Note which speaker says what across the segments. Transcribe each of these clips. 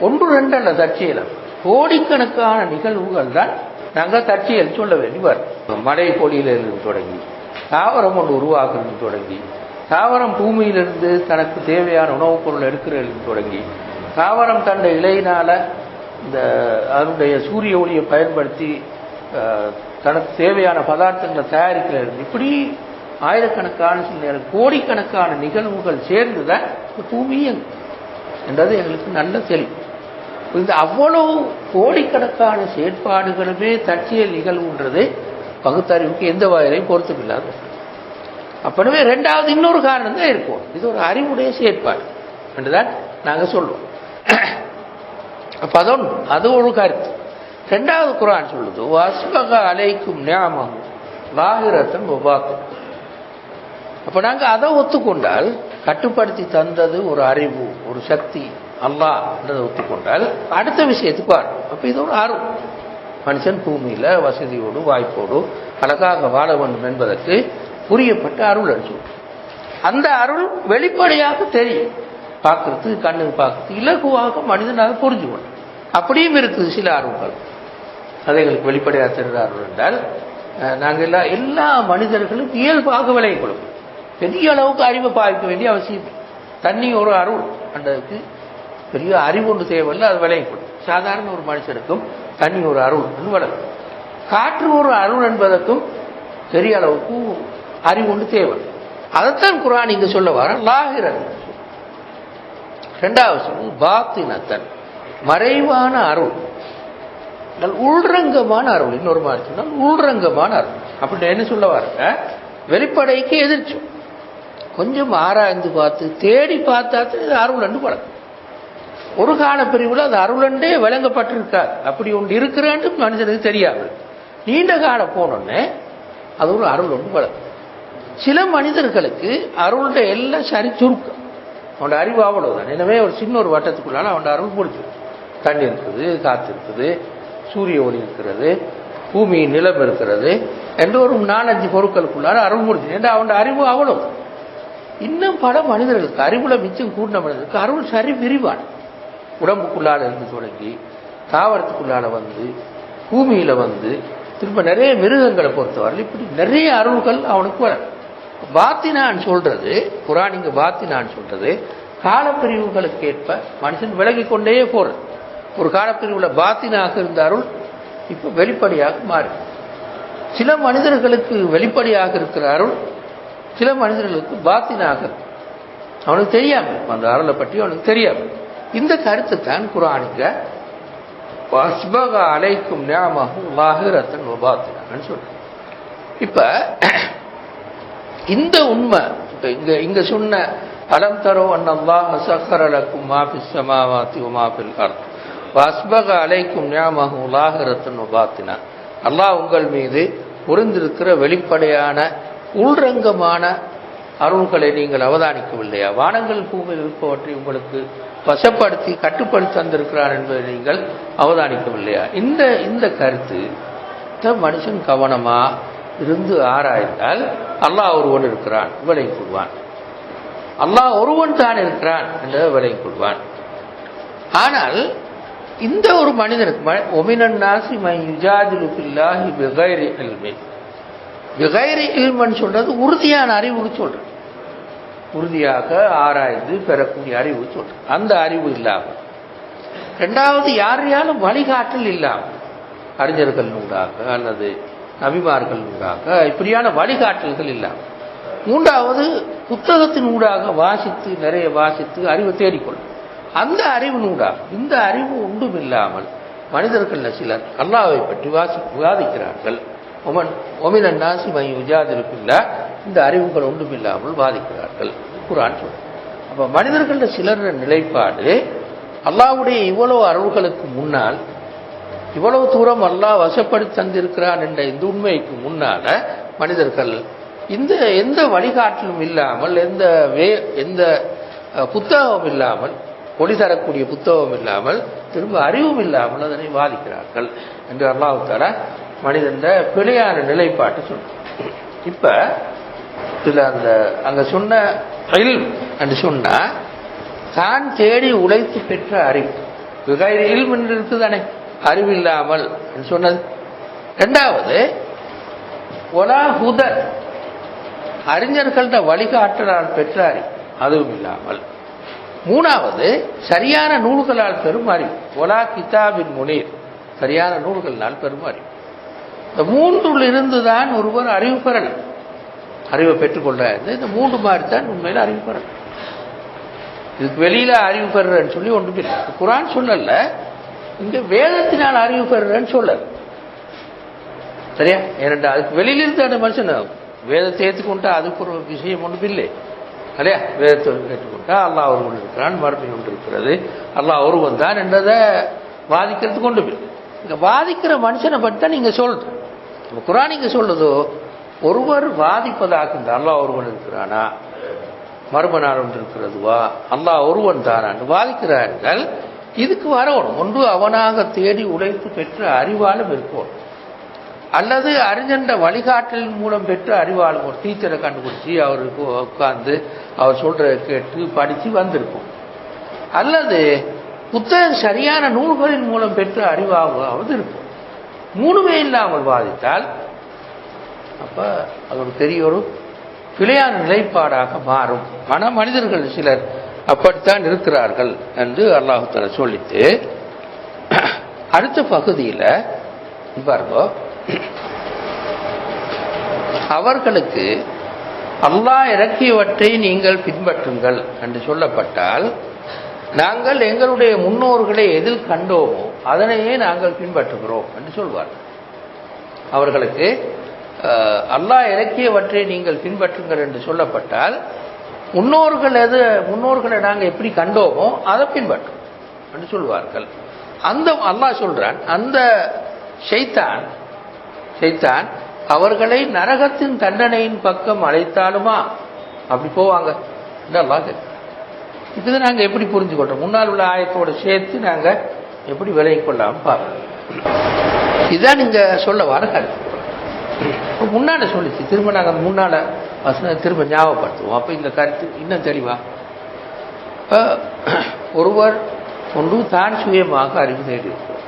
Speaker 1: ஒன்று ரெண்டு அல்ல, தற்செயலம் கோடிக்கணக்கான நிகழ்வுகள் தான் நாங்கள் தற்செயல் சொல்ல வேண்டி வரும். மழை பொழியிலிருந்து தொடங்கி, தாவரம் ஒன்று உருவாக்குறது தொடங்கி, தாவரம் பூமியிலிருந்து தனக்கு தேவையான உணவுப் பொருள் எடுக்கிறதுன்னு தொடங்கி, தாவரம் தன்னை இலையினால இந்த அதனுடைய சூரிய ஒளியை பயன்படுத்தி தனக்கு தேவையான பதார்த்தங்களை தயாரிக்கிறது, இப்படி ஆயிரக்கணக்கான சில நேரம் கோடிக்கணக்கான நிகழ்வுகள் சேர்ந்துதான் பூமி என்றது எங்களுக்கு நல்ல தெளிவு. இந்த அவ்வளவு கோடிக்கணக்கான செயற்பாடுகளுமே தற்செயல் நிகழ்வுன்றது பகுத்தறிவுக்கு எந்த வகையிலையும் பொறுத்துமில்லாத. அப்பவே ரெண்டாவது இன்னொரு காரணம் தான் இருக்கும், இது ஒரு அறிவுடைய செயற்பாடு என்றுதான் நாங்கள் சொல்லுவோம். அப்ப அது ஒரு கருத்து. ரெண்டாவது குர்ஆன் சொல்லுது, வஸ்பக அலைக்கும் நிஅமஹு லாஹிரத்தன் வ பாத்தின். அப்ப நாங்கள் அதை ஒத்துக்கொண்டால், கட்டுப்படுத்தி தந்தது ஒரு அறிவு, ஒரு சக்தி அல்லாஹ் என்றதை ஒத்துக்கொண்டால், அடுத்த விஷயத்துக்கு வரும். அப்ப இது ஒரு அருள். மனுஷன் பூமியில வசதியோடு வாய்ப்போடு அழகாக வாழ வேண்டும் என்பதற்கு புரியப்பட்ட அருள் என்று. அந்த அருள் வெளிப்படையாக தெரியும், பார்க்கறதுக்கு கண்ணுக்கு பார்க்கறது இலகுவாக மனிதனாக புரிஞ்சுக்கணும். அப்படியும் இருக்குது சில அருள்கள், அதை எங்களுக்கு வெளிப்படையாக தெரிகிற அருள் என்றால், நாங்கள் எல்லா மனிதர்களும் இயல்பாக விளைய கொடுக்கும். பெரிய அளவுக்கு அறிவை பாதிக்க வேண்டிய அவசியம். தண்ணி ஒரு அருள், அந்ததுக்கு பெரிய அறிவு ஒன்று தேவையில்லை, அது விளைய கொடுக்கும். சாதாரண ஒரு மனுஷனுக்கும் தண்ணி ஒரு அருள் வளரும். காற்று ஒரு அருள் என்பதற்கும் பெரிய அளவுக்கு அறிவு ஒன்று தேவை. அதைத்தான் குர்ஆன் இங்க சொல்ல வர லாஹிரன். இரண்டாவது சொல்லு பாத்தினத்தன், மறைவான அருள், உள்ரங்கமான அருள். இன்னொரு மாதிரி சொன்னால் உள்ரங்கமான அருள். அப்படி என்ன சொல்ல வர, வெளிப்படைக்கு எதிர்ச்சு கொஞ்சம் ஆராய்ந்து பார்த்து தேடி பார்த்தா இது அருள் என்று பழக்கம். ஒரு கால பிரிவில் அது அருளண்டே விளங்கப்பட்டிருக்காது. அப்படி ஒன்று இருக்கிறான்னு மனுஷனுக்கு தெரியாது. நீண்ட காலம் போனோடனே அது ஒரு அருள் ஒன்று வளரும். சில மனிதர்களுக்கு அருளுடைய எல்லாம் சரி சுருக்கம், அவனோட அறிவு அவ்வளவுதான். எனவே ஒரு சின்ன ஒரு வட்டத்துக்குள்ளால அவனோட அருள் முடிச்சிடும். தண்ணி இருக்குது, காற்று இருக்குது, சூரிய ஒளி இருக்கிறது, பூமியின் நிலம் இருக்கிறது என்று ஒரு 4-5 பொருட்களுக்குள்ளார அருள் முடிச்சு. ஏன்னா அவனோட அறிவு அவ்வளவு. இன்னும் பல மனிதர்களுக்கு அறிவுல மிச்சம் கூடின மனிதர்களுக்கு அருள் சரி விரிவான, உடம்புக்குள்ளால இருந்து தொடங்கி தாவரத்துக்குள்ளால வந்து பூமியில வந்து திரும்ப நிறைய மிருகங்களை பொறுத்தவரை இப்படி நிறைய அருள்கள் அவனுக்கு வரும். பாத்தினான்னு சொல்றது குர்ஆன் இங்க பாத்தினான்னு சொல்றது காலப்பிரிவுகளுக்கு ஏற்ப மனுஷன் விலகி கொண்டே போறது. ஒரு காலப்பிரிவுல பாத்தினாக இருந்த அருள் இப்ப வெளிப்படையாக மாறி, சில மனிதர்களுக்கு வெளிப்படையாக இருக்கிற அருள் சில மனிதர்களுக்கு பாத்தினாக அவனுக்கு தெரியாம, அந்த அருளை பற்றி அவனுக்கு தெரியாம. இந்த கருத்து தான் குர்ஆனிங்க வஸ்பக அலைக்கும் நிஅமஹு லாஹிரத்தன் வ பாத்தினன் சொல்ற. இப்ப இந்த உண்மை இங்க சொன்ன அலம் தரோ அன்னல்லாஹ ஸக்கர லக்கும் மா ஃபிஸ் ஸமாவாதி வ மா ஃபில் அர்த் வஸ்பக அலைக்கும் நிஅமஹு லாஹிரத்தன் வ பாத்தினா, அல்லாஹ் உங்கள் மீது புரிந்திருக்கிற வெளிப்படையான உள்ரங்கமான அருள்களை நீங்கள் அவதானிக்கவில்லையா? வானங்கள் பூமியில் இருப்பவற்றை உங்களுக்கு வசப்படுத்தி கட்டுப்படுத்தி தந்திருக்கிறார் என்பதை நீங்கள் அவதானிக்கவில்லையா? இந்த கருத்து மனுஷன் கவனமா இருந்து ஆராய்ந்தால் அல்லாஹ் ஒருவன் இருக்கிறான் விளங்கிக் கொள்வான். அல்லாஹ் ஒருவன் தான் இருக்கிறான் என்று விளங்கிக் கொள்வான். ஆனால் இந்த ஒரு மனிதனுக்கு ஒமினன் நாசி மை யுஜாதிலு பில்லாஹி பிகைரி இல்மின், பிகைரி இல்மன் சொல்றது உறுதியான அறிவுக்கு சொல்றது, உறுதியாக ஆராய்ந்து பெறக்கூடிய அறிவு சொல்றது. அந்த அறிவு இல்லாமல், இரண்டாவது யாரையாலும் வழிகாட்டல் இல்லாமல், அறிஞர்கள் ஊடாக அல்லது நபிமார்கள் ஊடாக இப்படியான வழிகாட்டல்கள் இல்லாமல், மூன்றாவது புத்தகத்தின் ஊடாக வாசித்து நிறைய வாசித்து அறிவை தேடிக்கொள்ளும். அந்த அறிவின் ஊடாக இந்த அறிவு ஒன்றும் இல்லாமல் மனிதர்கள் சிலர் அல்லாஹ்வை பற்றி வாதிக்கிறார்கள். ஒமினன் நாசி மை யுஜாதிலு பில்லாஹ், இந்த அறிவுகள் ஒன்றும் இல்லாமல் வாதிக்கிறார்கள் குர்ஆன் சொல்ற. அப்ப மனிதர்கள சிலர் நிலைப்பாடு அல்லாஹ்வுடைய இவ்வளவு அருள்களுக்கு முன்னால், இவ்வளவு தூரம் அல்லாஹ் வசப்படுத்தி தந்திருக்கிறான் என்ற இந்த உண்மைக்கு முன்னால மனிதர்கள் எந்த வழிகாட்டலும் இல்லாமல், எந்த புத்தகம் இல்லாமல், ஒளி தரக்கூடிய புத்தகம் இல்லாமல், திரும்ப அறிவும் இல்லாமல் அதனை வாதிக்கிறார்கள் என்று அல்லாஹ் தஆலா மனிதன் பிழையான நிலைப்பாட்டு சொல்ற. இப்ப இதுல அங்க சொன்ன என்று சொன்னா தான் தேடி உழைத்து பெற்ற அறிவு, இல்ம் இருக்குதானே, அறிவில்லாமல் சொன்னது. இரண்டாவது ஒலா ஹுதர், அறிஞர்கள்ட வழிகாட்டலால் பெற்ற அறிவு, அதுவும் இல்லாமல். மூணாவது சரியான நூல்களால் பெறும் அறிவு, ஒலா கிதாபின் முனீர், சரியான நூல்களால் பெறும் அறிவு. இந்த மூன்றுள் இருந்துதான் ஒருவர் அறிவு பெறலாம், அறிவை பெற்றுக்கொள்றாரு. இந்த மூன்று மாதிரி தான் உண்மையில அறிவு பெறலாம். இதுக்கு வெளியில அறிவு பெறுறன்னு சொல்லி ஒன்றும் இல்லை. குர்ஆன் சொல்லல, இங்க வேதத்தினால் அறிவு பெறுறன்னு சொல்லல. சரியா? ஏனென்றா அதுக்கு வெளியிலிருந்து அந்த மனுஷன் வேதத்தை ஏற்றுக்கொண்டா அதுக்கு ஒரு விஷயம் ஒன்றும் இல்லை. இல்லையா? வேதத்தை ஏற்றுக்கொண்டா அல்லாஹ் ஒருவன் இருக்கிறான், மறுமை ஒன்று இருக்கிறது, அல்லாஹ் ஒருவன் தான் என்றதை வாதிக்கிறதுக்கு கொண்டு போய் இங்க வாதிக்கிற மனுஷனை பற்றி தான் நீங்க சொல்ற. குர்ஆன் இங்க சொல்றதோ ஒருவர் வாதிப்பதாக அல்லாஹ் ஒருவன் இருக்கிறானா, மறுமை நாள் ஒன்று இருக்கிறதுவா, அல்லாஹ் ஒருவன் தானான்னு வாதிக்கிறார்கள். இதுக்கு வரணும். ஒன்று அவனாக தேடி உழைத்து பெற்ற அறிவாலும் இருக்கும், அல்லது அறிஞண்ட வழிகாட்டலின் மூலம் பெற்ற அறிவாலும் ஒரு டீச்சரை கண்டுபிடிச்சி அவருக்கு உட்கார்ந்து அவர் சொல்ற கேட்டு படித்து வந்திருக்கும், அல்லது புத்தகம் சரியான நூல்களின் மூலம் பெற்ற அறிவாவது இருக்கும். மூணுமே இல்லாமல் வாதித்தால் அப்ப அது ஒரு பெரிய ஒரு பிழையான நிலைப்பாடாக மாறும். ஆனால் மனிதர்கள் சிலர் அப்படித்தான் இருக்கிறார்கள் என்று அல்லாஹ் தஆலா சொல்லிட்டு அடுத்த பகுதியில் பாருங்க, அவர்களுக்கு அல்லாஹ் இறக்கியவற்றை நீங்கள் பின்பற்றுங்கள் என்று சொல்லப்பட்டால், நாங்கள் எங்களுடைய முன்னோர்களை எதில் கண்டோமோ அதனையே நாங்கள் பின்பற்றுகிறோம் என்று சொல்வார். அவர்களுக்கு அல்லாஹ் இறக்கியவற்றை நீங்கள் பின்பற்றுங்கள் என்று சொல்லப்பட்டால், முன்னோர்களை நாங்கள் எப்படி கண்டோமோ அதை பின்பற்றும் என்று சொல்வார்கள். அந்த அல்லாஹ் சொல்றான், அந்த ஷைத்தான் அவர்களை நரகத்தின் தண்டனையின் பக்கம் அழைத்தாலுமா அப்படி போவாங்க. இது நாங்க எப்படி புரிஞ்சுக்கொள்றோம்? முன்னால் உள்ள ஆயத்தோட சேர்த்து நாங்க எப்படி விலகிக் கொள்ளாம பார்க்கணும். இதுதான் நீங்க சொல்ல வர கருத்து. முன்னால சொல்லிச்சு, திரும்ப நாங்க முன்னால வசனம் திரும்ப ஞாபகப்படுத்துவோம். அப்ப இந்த கருத்து இன்னும் தெளிவா. ஒருவர் ஒன்று தான் சுயமாக அறிவு தேடி இருக்கிறோம்,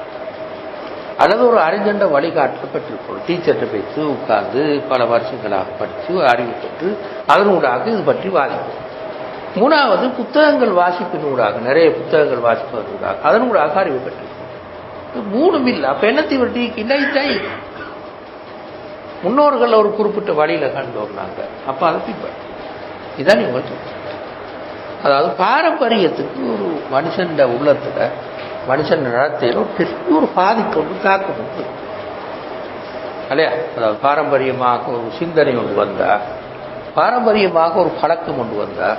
Speaker 1: அல்லது ஒரு அறிஞண்ட வழிகாட்டல் பெற்றிருக்கிறோம். டீச்சர்கிட்ட பேசி உட்கார்ந்து பல வருஷங்களாக படித்து அறிவு பெற்று அதனூடாக இது பற்றி வாதிப்போம். மூணாவது புத்தகங்கள் வாசிப்பினூடாக, நிறைய புத்தகங்கள் வாசிப்பதனூடாக அதனூடாக அறிவு பெற்றிருக்கிறோம். மூணும் இல்லை. அப்ப என்னத்தை வட்டி இல்லை, முன்னோர்கள் ஒரு குறிப்பிட்ட வழியில கண்டோம் நாங்க, அப்ப அதை பின்பற்ற. இதான் நீங்க சொல்ற. அதாவது பாரம்பரியத்துக்கு ஒரு மனுஷன் உள்ளத்துல, மனுஷன் நடத்தையில ஒரு பெரிய ஒரு பாதிப்பு ஒன்று தாக்கம் உண்டு இல்லையா? அதாவது பாரம்பரியமாக ஒரு சிந்தனை ஒன்று வந்தா, பாரம்பரியமாக ஒரு பழக்கம் ஒன்று வந்தா,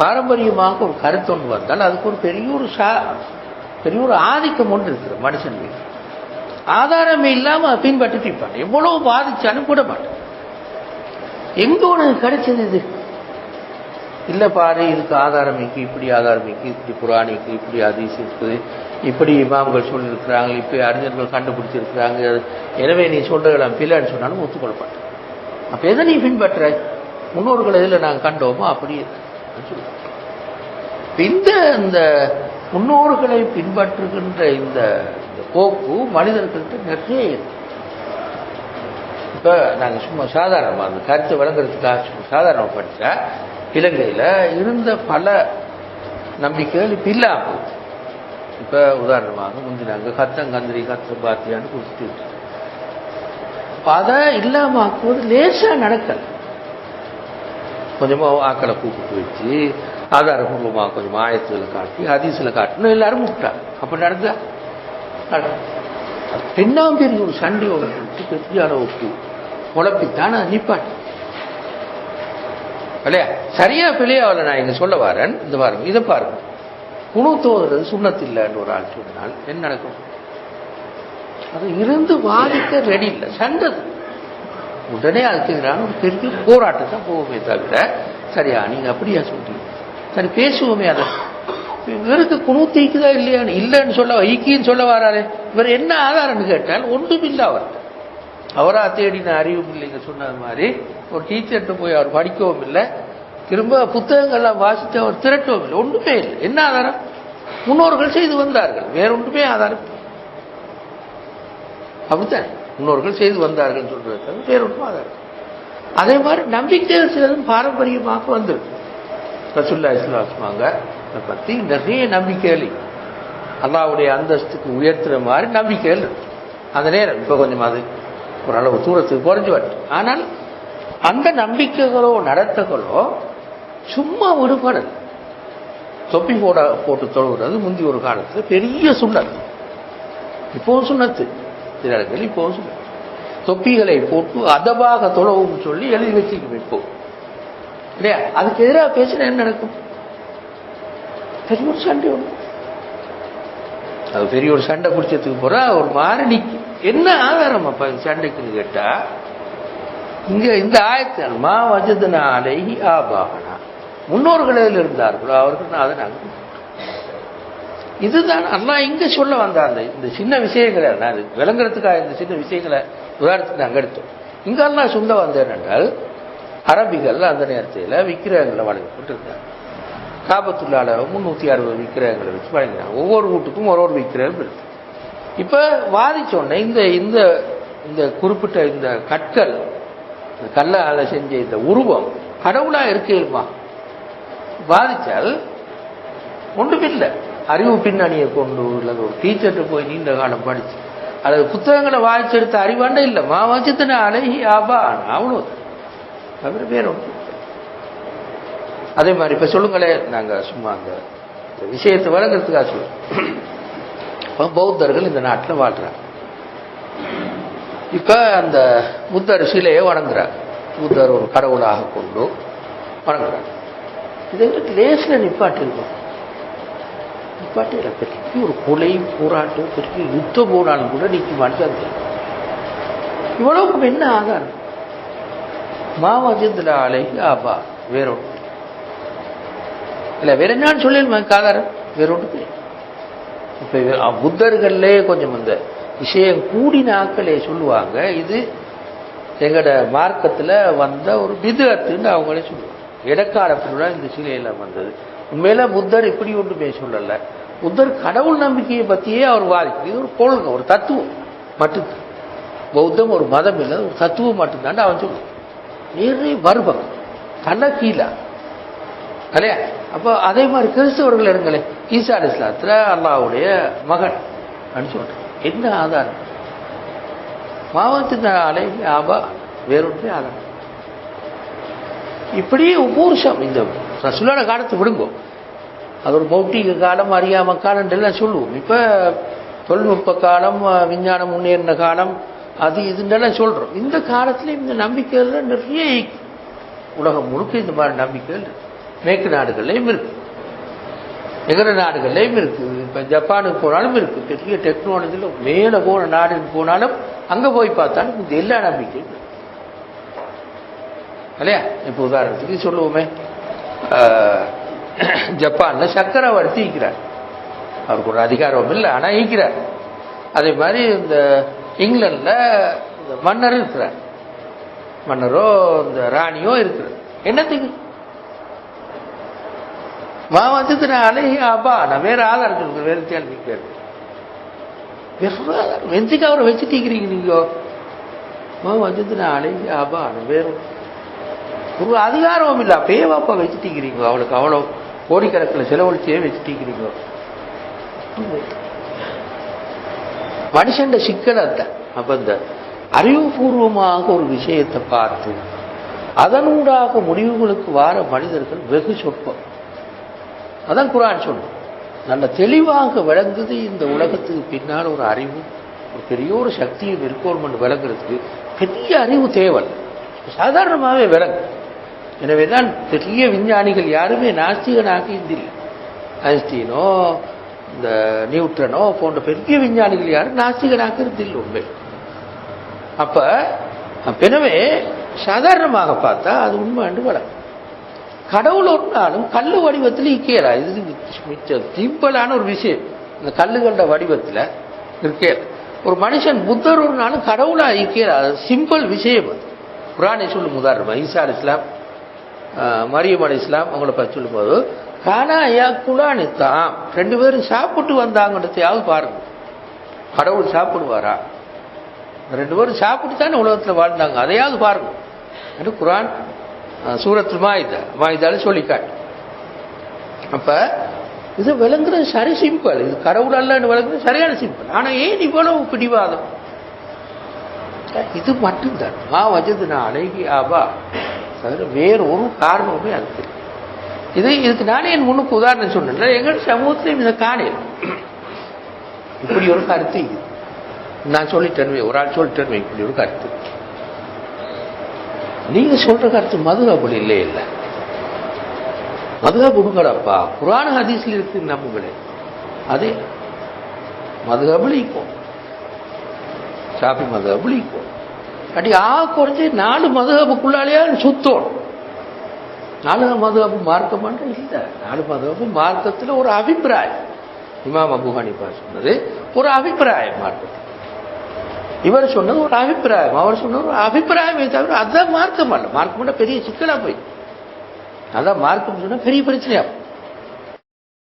Speaker 1: பாரம்பரியமாக ஒரு கருத்து ஒன்று வந்தால் அதுக்கு ஒரு பெரிய ஒரு ஆதிக்கம் ஒன்று இருக்கிற மனுஷன் மீது. ஆதாரமே இல்லாம பின்பற்றிட்டு இருப்பாங்க. எவ்வளவு பாதிச்சாலும் கூட மாட்டேன். எங்க உனக்கு கிடைச்சது இது இல்ல பாரு, இதுக்கு ஆதாரமிக்கு, இப்படி ஆதாரமிக்கு, இப்படி புராணிக்கு, இப்படி ஹதீஸ் இருக்குது, இப்படி இமாம்கள் சொல்லியிருக்கிறாங்க, இப்படி அறிஞர்கள் கண்டுபிடிச்சிருக்கிறாங்க, எனவே நீ சொல்றதெல்லாம் பிள்ளைன்னு சொன்னாலும் ஒத்துக்கொள்ளப்பட்ட. அப்ப எதை நீ பின்பற்ற? முன்னோர்கள் எதில் நாங்கள் கண்டோமோ அப்படி இந்த முன்னோர்களை பின்பற்றுகின்ற இந்த போக்கு மனிதர்கள்ட்ட நிறைய இருக்கு. இப்ப நாங்க சும்மா சாதாரணமா அந்த கருத்தை வழங்குறதுக்காக சும்மா சாதாரணமா படிச்சா, இலங்கையில இருந்த பல நம்பிக்கைகள் இப்ப இல்லாம, இப்ப உதாரணமாக முந்தினாங்க கத்தங்கந்திரி கத்த பாத்தியான்னு கொடுத்துட்டு, அதை இல்லாம ஆக்குவது லேசா நடக்கல. கொஞ்சமா ஆக்களை கூப்பிட்டு வச்சு ஆதாரபூர்வமாக கொஞ்சம் ஆயத்துல காட்டி ஹதீஸ்ல காட்டணும், எல்லாரும் விட்டாங்க. அப்ப நடந்தா ரெண்டாம் பெரிய ஒரு சண்டை பெரிய அளவுக்கு குழப்பித்தான் அதை நிப்பாட்டு இல்லையா? சரியா பிள்ளையாவில் நான் இங்க சொல்ல வரேன். இந்த பாருங்க, இதை பாருங்க. குணத்தோதுறது சுண்ணத்தில்லைன்னு ஒரு ஆள் சொன்னால் என்ன நடக்கும்? அது இருந்து வாதிக்க ரெடி இல்லை, சண்டை உடனே அதுக்குறாங்க. ஒரு பெரிய போராட்டத்தை போவோமே தவிர, சரியா நீங்க அப்படியா சொல்றீங்க, சரி பேசுவோமே. அதை இவருக்கு குணூத்து ஈக்குதா இல்லையான்னு இல்லைன்னு சொல்ல, ஈக்கின்னு சொல்ல வராரு. இவர் என்ன ஆதாரம்னு கேட்டால் ஒன்றும் இல்லை. அவரா தேடின அறிவும் இல்லைங்க சொன்னது மாதிரி ஒரு டீச்சர்கிட்ட போய் அவர் படிக்கவும் இல்லை, திரும்ப புத்தகங்கள்லாம் வாசித்து அவர் திரட்டவும் இல்லை, ஒன்றுமே இல்லை. என்ன ஆதாரம்? முன்னோர்கள் செய்து வந்தார்கள், வேறொன்றுமே ஆதாரம் அப்படித்தான். முன்னோர்கள் செய்து வந்தார்கள் சொல்றது வேறொன்றும் ஆதாரம். அதே மாதிரி நம்பிக்கைகள் சிலதும் பாரம்பரியமாக வந்திருக்கு. ரசூலுல்லாஹி ஸல்லல்லாஹு அலைஹி வஸல்லம் பற்றி நிறைய நம்பிக்கைகள் அல்லாஹ்வுடைய அந்தஸ்துக்கு உயர்த்துற மாதிரி நம்பிக்கைகள் இருக்கு. அந்த நேரம் இப்போ கொஞ்சம் அது ஓரளவு தூரத்துக்கு குறைஞ்சு வருது. ஆனால் அந்த நம்பிக்கைகளோ நடத்தைகளோ சும்மா விடுபடல். தொப்பி போட்டு தொழுகிறது முந்தி ஒரு காலத்தில் பெரிய சுண்ணத்து, இப்போவும் சுண்ணத்து, சில இடங்கள் இப்போவும் சுண்ணத்து. தொப்பிகளை போட்டு அதபாக தொழவும் சொல்லி எழுதி வச்சுக்கணும் இப்போ இல்லையா? அதுக்கு எதிராக பேசினா என்ன நடக்கும்? பெரிய ஒரு சண்டை ஒன்று, அது பெரிய ஒரு சண்டை பிடிச்சதுக்கு போற ஒரு மாதிரி நிற்கும். என்ன ஆதாரம் அப்ப சண்டைக்குன்னு கேட்டா, இங்க இந்த ஆயத்தில் மா வஜதுனா அலைஹி ஆபாஹனா, முன்னோர்களில் இருந்தார்களோ அவர்கள் அதை நாங்கள். இதுதான் அல்லாஹ் இங்க சொல்ல வந்தாங்க. இந்த சின்ன விஷயங்களை நான் விளங்குறதுக்காக இந்த சின்ன விஷயங்களை உதாரணத்துக்கு நாங்கள் எடுத்தோம். இங்க அல்லாஹ் சொல்ல வந்தேன் என்றால், அரபிகள் அந்த நேரத்தில் விக்கிரகங்களை வழங்கப்பட்டிருந்தாங்க. காபத்துள்ளால 360 விக்கிரகங்களை வச்சு வழங்கினாங்க. ஒவ்வொரு வீட்டுக்கும் ஒரு விக்கிரகம் இருக்கு. இப்ப வாதிச்சோன்ன இந்த இந்த இந்த குறிப்பிட்ட இந்த கற்கள், கல்லால செஞ்ச இந்த உருவம் கடவுளா இருக்கேமா வாதிச்சால் ஒன்றுமில்லை. அறிவு பின்னணியை கொண்டு இல்லை ஒரு டீச்சர்கிட்ட போய் நீண்ட காலம் படிச்சு அல்லது புத்தகங்களை வாதிச்செடுத்த அறிவாண்ட இல்லை. மாவாச்சத்தின அழகி ஆபா அவ்வளோ தவிர பேர் ஒன்று. அதே மாதிரி இப்ப சொல்லுங்களேன், நாங்க சும்மா அந்த விஷயத்தை வழங்குறதுக்காக சொல்லுவோம். பௌத்தர்கள் இந்த நாட்டில் வாழ்றாங்க. இப்ப அந்த புத்தர் சிலையை வணங்குறாங்க. புத்தர் ஒரு கடவுளாக கொண்டு வணங்குறாங்க. இதை லேசில் நிப்பாட்டிருக்கோம். நிப்பாட்டில பெரிய ஒரு கொலை போராட்டம், பெரிய யுத்தம் போனாலும் கூட நிற்குமான்னு இவ்வளவுக்கு என்ன ஆதாரம்? மாவஜத்துல அலைஹி ஆபா வேறொன்று இல்லை, வேற என்னன்னு சொல்லி ஆதாரம் வேறொன்று. இப்ப புத்தர்களே கொஞ்சம் இந்த விஷயம் கூடின ஆக்களே சொல்லுவாங்க, இது எங்கட மார்க்கத்துல வந்த ஒரு பிதுஅத்துன்னு அவங்களே சொல்லுவாங்க. இடக்காலத்துல இந்த சிலையில வந்தது. உண்மையில புத்தர் இப்படி ஒன்றுமே சொல்லல. புத்தர் கடவுள் நம்பிக்கையை பத்தியே அவர் வாதிக்கு. இது ஒரு கொள்கை, ஒரு தத்துவம் மட்டும்தான். பௌத்தம் ஒரு மதம் இல்லை, ஒரு தத்துவம் மட்டும்தான் அவன் சொல்லுவான். நிறைய வருபம் தன்னை கீழா இல்லையா? அப்போ அதே மாதிரி கிறிஸ்தவர்கள் இருங்களே, ஈசா அலைஹிஸ்ஸலாத்துல அல்லாஹ்வுடைய மகன் அப்படின்னு சொல்றேன். என்ன ஆதாரம்? மாவட்டத்தின் அலைஹி ஆபா வேறொன்றே ஆதாரம். இப்படியே ஒவ்வொரு இந்த ரசூலுல்லாஹ் காலத்தை விடுங்கோ, அது ஒரு மௌட்டிக காலம், அறியாம காலம் எல்லாம் சொல்லுவோம். இப்ப தொழில்நுட்ப காலம், விஞ்ஞானம் முன்னேறின காலம், அது இதுன்றெல்லாம் சொல்றோம். இந்த காலத்துல இந்த நம்பிக்கைகள் நிறைய உலகம் முழுக்க இந்த மாதிரி நம்பிக்கைகள் மேற்கு நாடுகள்லையும் இருக்கு, நிகர நாடுகள்லையும் இருக்கு. இப்ப ஜப்பானுக்கு போனாலும் இருக்கு. பெரிய டெக்னாலஜியில் மேல போன நாடுக்கு போனாலும் அங்க போய் பார்த்தாலும் இந்த எல்லா நம்பிக்கையும் இருக்கு இல்லையா? இப்ப உதாரணத்துக்கு சொல்லுவோமே, ஜப்பான்ல சக்கரவர்த்தி ஈக்கிறார். அவருக்கு ஒரு அதிகாரம் இல்லை, ஆனா ஈக்கிறார். அதே மாதிரி இந்த இங்கிலாந்துல இந்த மன்னர் இருக்கிறார், மன்னரோ இந்த ராணியோ இருக்கிறார். என்னத்துக்கு? மாவட்டத்தின் அழகி ஆபா. நான் வேற ஆதாரம் சொல்றேன், வேற கேள்வி கேள்வி வேற ஆதாரம். எதுக்கு அவரை வச்சுட்டீங்கிறீங்க நீங்க? மாவட்டத்தின் அழகி ஆபா வேற ஒரு அதிகாரமும் இல்லை, பேவாப்பா வச்சுட்டீங்கிறீங்க. அவளுக்கு அவ்வளோ கோடிக்கணக்கில் செலவழிச்சே வச்சுட்டீங்கிறீங்க. மனுஷன் சிக்கல் அதான். அப்ப இந்த அறிவுபூர்வமாக ஒரு விஷயத்தை பார்த்து அதனூடாக முடிவுகளுக்கு வார மனிதர்கள் வெகு சொற்பம். அதான் குர்ஆன் சொல்லும். நல்ல தெளிவாக விளங்குது. இந்த உலகத்துக்கு பின்னால் ஒரு அறிவு, ஒரு பெரிய ஒரு சக்தியும் இருக்கணும் விளங்குறதுக்கு பெரிய அறிவு தேவை, சாதாரணமாகவே விளங்கு. எனவேதான் பெரிய விஞ்ஞானிகள் யாருமே நாஸ்திகனாக இருந்தில்லை. ஐன்ஸ்டீனோ இந்த நியூட்டனோ போன்ற பெரிய விஞ்ஞானிகள் யாரும் நாஸ்திகனாக இருந்தில்லை உண்மை. அப்ப எனவே சாதாரணமாக பார்த்தா அது உண்மை என்று வளம். கடவுள் ஒன்றாலும் கல்லு வடிவத்தில் இக்கேலா. இது மிச்ச சிம்பிளான ஒரு விஷயம். இந்த கல்லுகளோட வடிவத்தில் இருக்கேல. ஒரு மனுஷன் புத்தர் ஒரு நாளும் கடவுளா இக்கேலா. சிம்பிள் விஷயம். அது குர்ஆனை சொல்லும் உதாரணம் ஈசா அலைஹிஸ்ஸலாம், மரியம் அலைஹிஸ்ஸலாம் அவங்கள பற்றி சொல்லும்போது கானா யாக்குலானி தாம், ரெண்டு பேரும் சாப்பிட்டு வந்தாங்கன்றதையாவது பாருங்க. கடவுள் சாப்பிடுவாரா? ரெண்டு பேரும் சாப்பிட்டு தானே உலகத்தில் வாழ்ந்தாங்க, அதையாவது பாருங்க என்று குர்ஆன் சூரத்துல் மாயிதால சொல்லிக்காட்டு. அப்ப இது விளங்குறது சரி சிம்பிள், இது கடவுள் அல்லன்னு விளங்குறது சரியான சிம்பிள். ஆனா ஏன் இவ்வளவு பிடிவாதம்? இது மட்டும்தான் மா வஜதுனா அலைஹி ஆபா, வேற ஒரு காரணமே அதுக்கு. இதுக்கு நானே என் முன்னுக்கு உதாரணம் சொன்னேன். எங்கள் சமூகத்திலையும் இதை காணல. இப்படி ஒரு கருத்து இது நான் சொல்லிட்டேன், ஒரு ஆள் சொல்லிட்டேன், இப்படி ஒரு கருத்து. நீங்க சொல்ற கருத்து மதுஹப் இல்லை இல்லை, மதுஹப் உடுங்கடப்பா, குர்ஆன் ஹதீஸ்ல இருக்கு நம்புங்களே. அதே மதுஹப்லிக்கும் ஷாஃபி மதுஹப்லிக்கும் அடி குறைஞ்சி 4 மதுஹபுக்குள்ளாலேயே சுத்தம். 4 மதுஹபு மார்க்கம் இல்லை, 4 மதுஹபு மார்க்கத்தில் ஒரு அபிப்பிராயம். இமாம் அபூ ஹனீஃபா சொன்னது ஒரு அபிப்பிராயம் மார்க்கத்தில், இவர் சொன்னது ஒரு அபிப்பிராயம், அவர் சொன்னது ஒரு அபிப்பிராயமே தவிர அதான் மார்க்கம் அல்ல. மார்க்கம் பெரிய சிக்கலா போய், அதான் மார்க்கம் சொன்னா பெரிய பிரச்சனையா